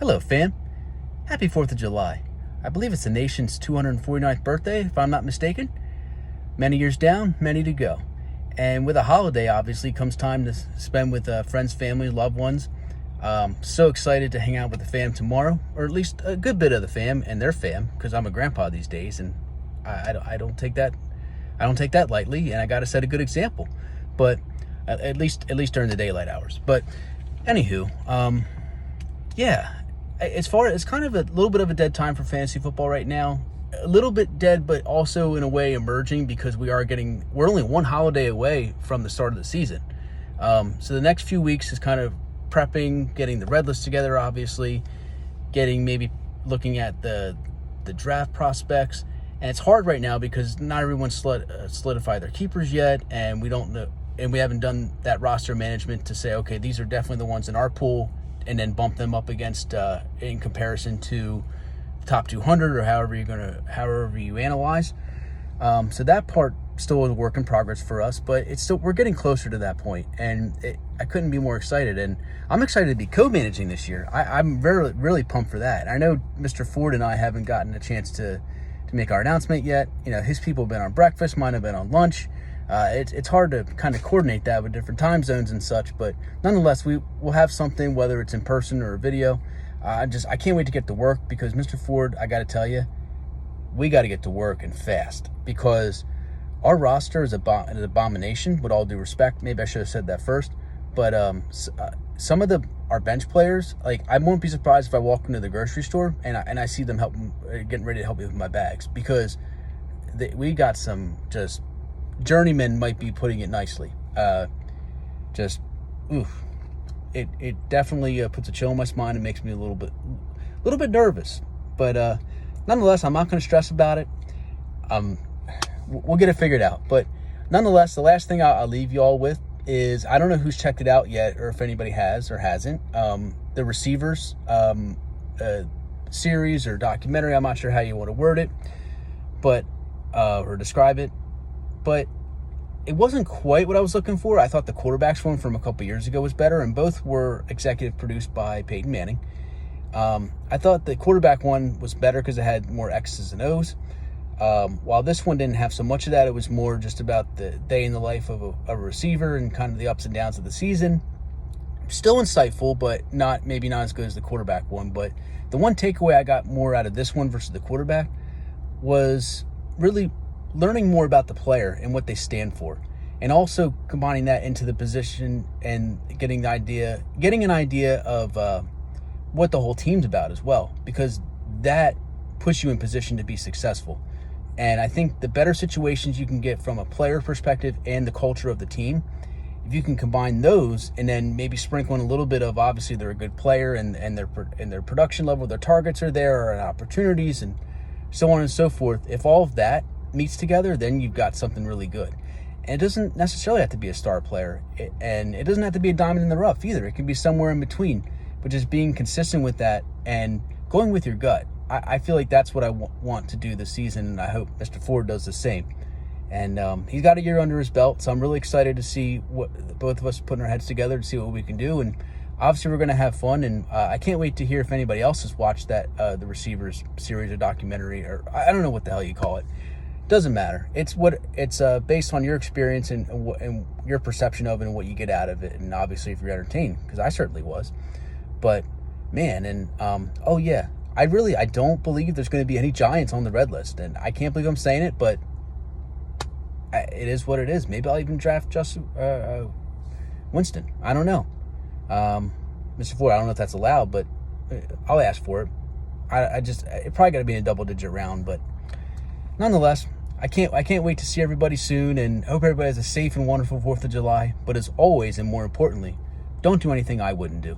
Hello, fam. Happy 4th of July. I believe it's the nation's 249th birthday, if I'm not mistaken. Many years down, many to go. And with a holiday, obviously, comes time to spend with friends, family, loved ones. So excited to hang out with the fam tomorrow, or at least a good bit of the fam and their fam, because I'm a grandpa these days, and I don't take that lightly, and I got to set a good example. But at least during the daylight hours. But anywho, yeah. It's kind of a little bit of a dead time for fantasy football right now. A little bit dead, but also in a way emerging because we're only one holiday away from the start of the season. So the next few weeks is kind of prepping, getting the red list together, obviously, maybe looking at the draft prospects. And it's hard right now because not everyone's solidified their keepers yet, and we don't know, and we haven't done that roster management to say, okay, these are definitely the ones in our pool, and then bump them up against in comparison to top 200 or however you analyze. So that part still is a work in progress for us, but we're getting closer to that point, and I couldn't be more excited. And I'm excited to be co-managing this year. I'm really, really pumped for that. I know Mr. Ford and I haven't gotten a chance to make our announcement yet. You know, his people have been on breakfast, mine have been on lunch. It's hard to kind of coordinate that with different time zones and such, but nonetheless, we'll have something, whether it's in person or a video. I can't wait to get to work because Mr. Ford, I got to tell you, we got to get to work and fast because our roster is an abomination, with all due respect. Maybe I should have said that first, but some of our bench players, like, I won't be surprised if I walk into the grocery store and I see them getting ready to help me with my bags, because we got some just journeyman, might be putting it nicely. It definitely puts a chill in my spine and makes me a little bit nervous. But nonetheless, I'm not going to stress about it. We'll get it figured out. But nonetheless, the last thing I'll leave you all with is, I don't know who's checked it out yet, or if anybody has or hasn't. The Receivers series or documentary. I'm not sure how you want to word it, but or describe it. But it wasn't quite what I was looking for. I thought the quarterbacks one from a couple years ago was better, and both were executive produced by Peyton Manning. I thought the quarterback one was better because it had more X's and O's. While this one didn't have so much of that, it was more just about the day in the life of a receiver and kind of the ups and downs of the season. Still insightful, but maybe not as good as the quarterback one. But the one takeaway I got more out of this one versus the quarterback was really learning more about the player and what they stand for, and also combining that into the position and getting an idea of what the whole team's about as well, because that puts you in position to be successful. And I think the better situations you can get from a player perspective and the culture of the team, if you can combine those and then maybe sprinkle in a little bit of, obviously they're a good player and their production level, their targets are there, and opportunities, and so on and so forth. If all of that meets together, then you've got something really good. And it doesn't necessarily have to be a star player, and it doesn't have to be a diamond in the rough either. It can be somewhere in between, but just being consistent with that and going with your gut. I feel like that's what I want to do this season, and I hope Mr. Ford does the same. And he's got a year under his belt, so I'm really excited to see what both of us putting our heads together to see what we can do. And obviously we're going to have fun, and I can't wait to hear if anybody else has watched that the Receivers series or documentary, or I don't know what the hell you call it. Doesn't matter. It's based on your experience and your perception of it and what you get out of it, and obviously if you're entertained, because I certainly was. But man, and oh yeah, I don't believe there's going to be any Giants on the red list, and I can't believe I'm saying it, but it is what it is. Maybe I'll even draft Winston. I don't know. Mr. Ford, I don't know if that's allowed, but I'll ask for it. It probably got to be in a double-digit round, but nonetheless, I can't wait to see everybody soon, and hope everybody has a safe and wonderful 4th of July. But as always, and more importantly, don't do anything I wouldn't do.